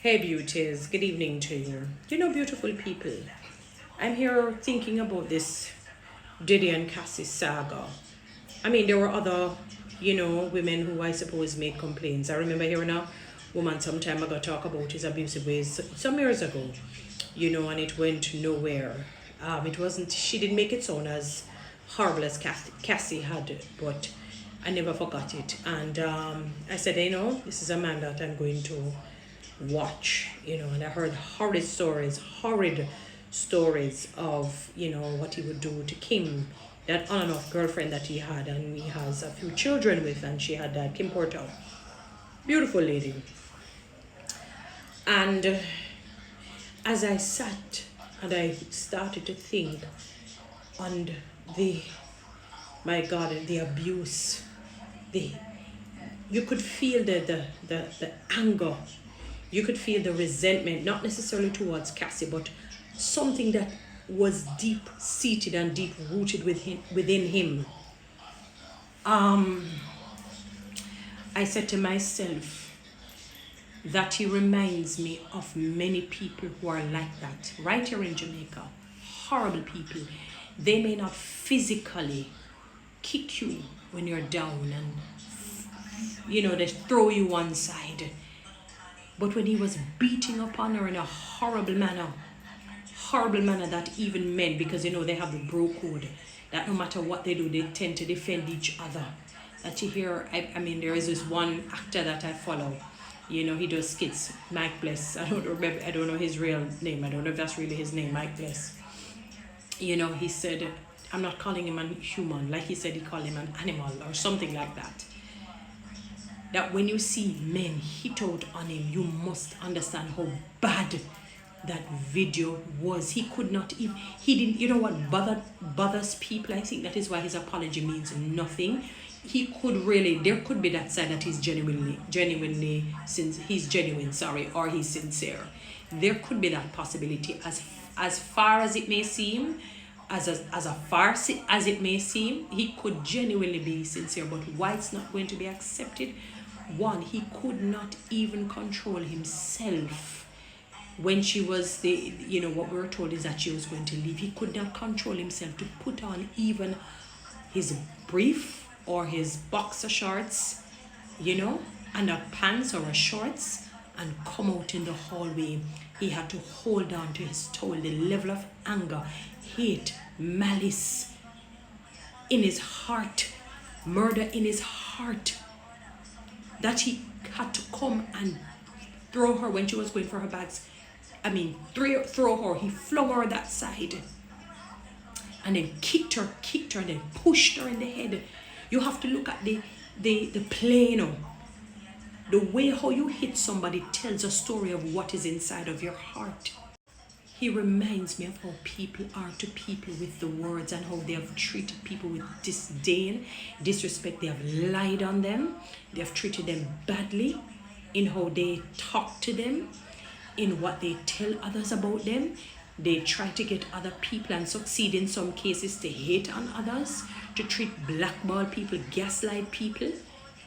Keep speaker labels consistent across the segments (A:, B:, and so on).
A: Hey beauties, good evening to you. You know, beautiful people, I'm here thinking about this Diddy and Cassie saga. I mean, there were other, women who I suppose made complaints. I remember hearing a woman some time ago talk about his abusive ways some years ago, and it went nowhere. It wasn't, she didn't make it sound as horrible as Cassie had, but I never forgot it. And I said, this is a man that I'm going to watch, and I heard horrid stories of, what he would do to Kim, that on and off girlfriend that he had, and he has a few children with, and she had that Kim Porter. Beautiful lady. And as I sat and I started to think on my God, the abuse, you could feel the anger. You could feel the resentment, not necessarily towards Cassie, but something that was deep seated and deep rooted within him. I said to myself that he reminds me of many people who are like that, right here in Jamaica. Horrible people. They may not physically kick you when you're down and, they throw you one side. But when he was beating upon her in a horrible manner that even men, because they have the bro code, that no matter what they do, they tend to defend each other. That you hear, I mean, there is this one actor that I follow, he does skits, Mike Bless. I don't know his real name. I don't know if that's really his name, Mike Bless. He said, I'm not calling him a human, like he said he called him an animal or something like that. That when you see men hit out on him, you must understand how bad that video was. He could not even, he didn't, what bothers people? I think that is why his apology means nothing. He could really, there could be that side that he's he's genuine, or he's sincere. There could be that possibility. As far as it may seem, as a farce as it may seem, he could genuinely be sincere, but why it's not going to be accepted? One, he could not even control himself when she was what we were told is that she was going to leave. He could not control himself to put on even his brief or his boxer shorts, and a pants or a shorts, and come out in the hallway. He had to hold on to his towel. The level of anger, hate, malice in his heart, murder in his heart, that he had to come and throw her when she was going for her bags. I mean, throw her. He flung her that side. And then kicked her, and then pushed her in the head. You have to look at the plane. The way how you hit somebody tells a story of what is inside of your heart. He reminds me of how people are to people with the words, and how they have treated people with disdain, disrespect. They have lied on them. They have treated them badly in how they talk to them, in what they tell others about them. They try to get other people, and succeed in some cases, to hate on others, to treat blackball people, gaslight people.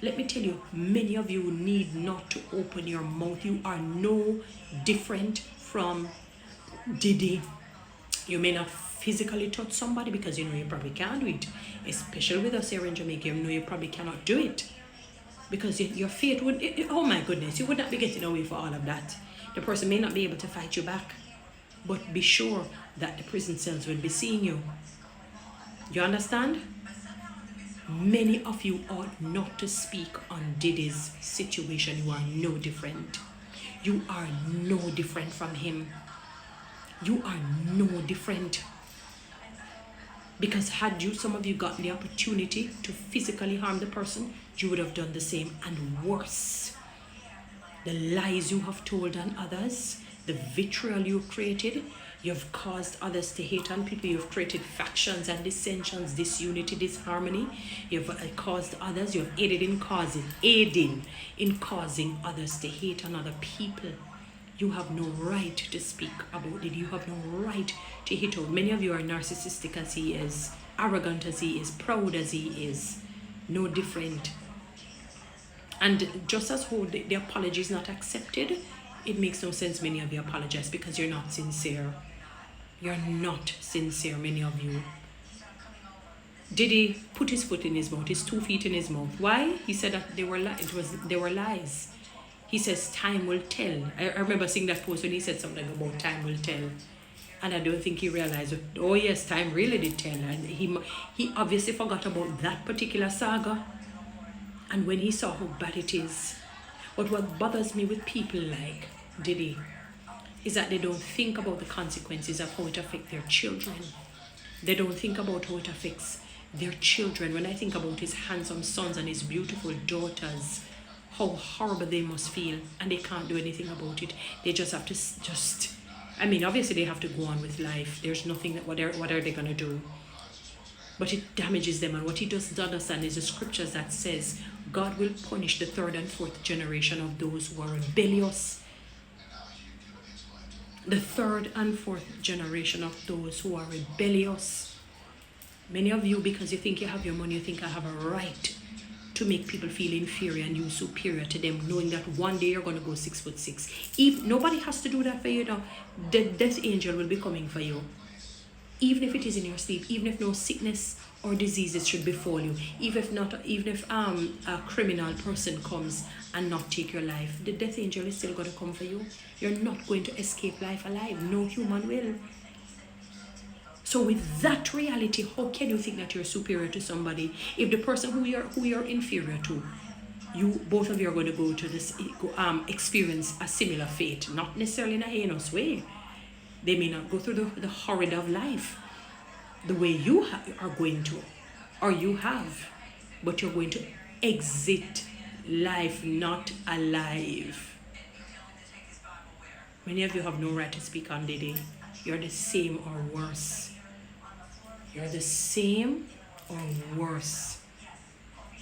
A: Let me tell you, many of you need not to open your mouth. You are no different from Diddy. You may not physically touch somebody because you probably can't do it, especially with us here in Jamaica. You probably cannot do it because your fate would, oh my goodness, you would not be getting away for all of that. The person may not be able to fight you back, but be sure that the prison cells will be seeing you. You understand? Many of you ought not to speak on Diddy's situation. You are no different. You are no different from him. You are no different. Because had some of you gotten the opportunity to physically harm the person, you would have done the same and worse. The lies you have told on others, the vitriol you've created, you've caused others to hate on people. You've created factions and dissensions, disunity, disharmony. You've caused others, you've aided in causing others to hate on other people. You have no right to speak about it. You have no right to hate out. Many of you are narcissistic as he is, arrogant as he is, proud as he is. No different. And just as how the apology is not accepted, it makes no sense. Many of you apologize because you're not sincere. You're not sincere, many of you. Diddy put his foot in his mouth, his 2 feet in his mouth. Why? He said that they were lies. He says time will tell. I remember seeing that post when he said something about time will tell. And I don't think he realized, oh yes, time really did tell. And he obviously forgot about that particular saga. And when he saw how bad it is. But what bothers me with people like Diddy is that they don't think about the consequences of how it affects their children. They don't think about how it affects their children. When I think about his handsome sons and his beautiful daughters, how horrible they must feel, and they can't do anything about it. They just have to obviously they have to go on with life. There's nothing that what are they going to do? But it damages them. And what he doesn't understand is the scriptures that says God will punish the 3rd and 4th generation of those who are rebellious. The 3rd and 4th generation of those who are rebellious. Many of you, because you think you have your money, you think I have a right to make people feel inferior and you superior to them, knowing that one day you're going to go 6'6". Nobody has to do that for you now. The death angel will be coming for you. Even if it is in your sleep, even if no sickness or diseases should befall you, even if a criminal person comes and not take your life, the death angel is still going to come for you. You're not going to escape life alive. No human will. So with that reality, how can you think that you're superior to somebody if the person who you're inferior to, both of you are going to go to this experience a similar fate, not necessarily in a heinous way. They may not go through the horrid of life the way you are going to, or you have, but you're going to exit life not alive. Many of you have no right to speak on Diddy. You're the same or worse. You're the same or worse.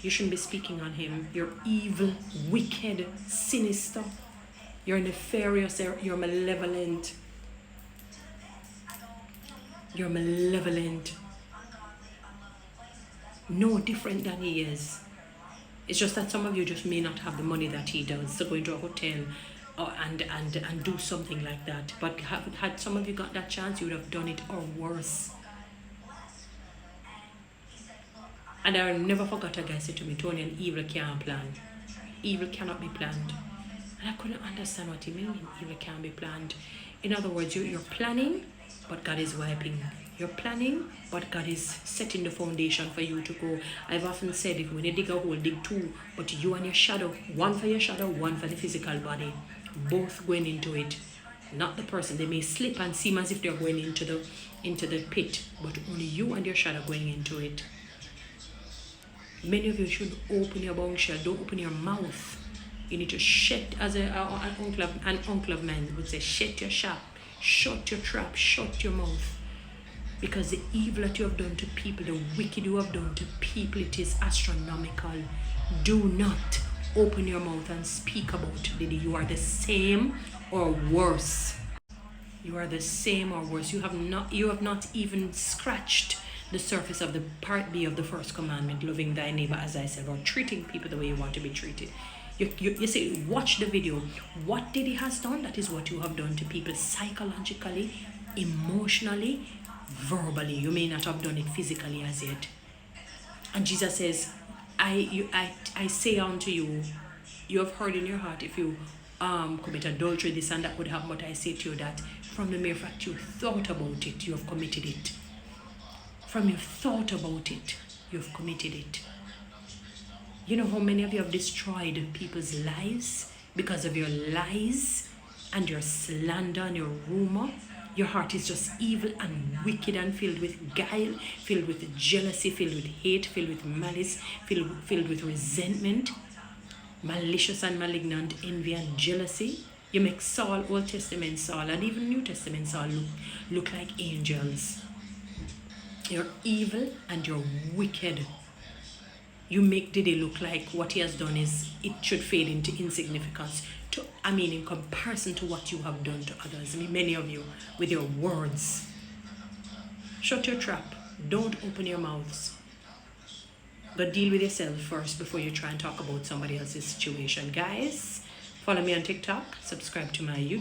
A: You shouldn't be speaking on him. You're evil, wicked, sinister. You're nefarious. You're malevolent. You're malevolent. No different than he is. It's just that some of you just may not have the money that he does to go into a hotel and do something like that. But had some of you got that chance, you would have done it or worse. And I'll never forget a guy said to me, Toni-Ann, evil can't plan. Evil cannot be planned. And I couldn't understand what he meant. Evil can't be planned. In other words, you're planning, but God is wiping. You're planning, but God is setting the foundation for you to go. I've often said, if when you dig a hole, dig 2, but you and your shadow, one for your shadow, one for the physical body, both going into it. Not the person. They may slip and seem as if they're going into the pit, but only you and your shadow going into it. Many of you should open your bone shell. Don't open your mouth. You need to shut, as an uncle of mine would say, shut your shop, shut your trap, shut your mouth. Because the evil that you have done to people, the wicked you have done to people, it is astronomical. Do not open your mouth and speak about Diddy. You are the same or worse. You are the same or worse. You have not even scratched the surface of the part B of the first commandment, loving thy neighbor as thyself, or treating people the way you want to be treated. You say, watch the video. What Diddy has done, that is what you have done to people psychologically, emotionally, verbally. You may not have done it physically as yet. And Jesus says, I say unto you, you have heard in your heart, if you commit adultery, this and that would happen, but I say to you that from the mere fact you thought about it, you have committed it. From your thought about it, you've committed it. You know how many of you have destroyed people's lives because of your lies and your slander and your rumor? Your heart is just evil and wicked and filled with guile, filled with jealousy, filled with hate, filled with malice, filled with resentment, malicious and malignant envy and jealousy. You make Saul, Old Testament Saul, and even New Testament Saul look like angels. You're evil and you're wicked. You make Diddy look like what he has done is, it should fade into insignificance. In comparison to what you have done to others. Many of you, with your words. Shut your trap. Don't open your mouths. But deal with yourself first before you try and talk about somebody else's situation. Guys, Follow me on TikTok, subscribe to my YouTube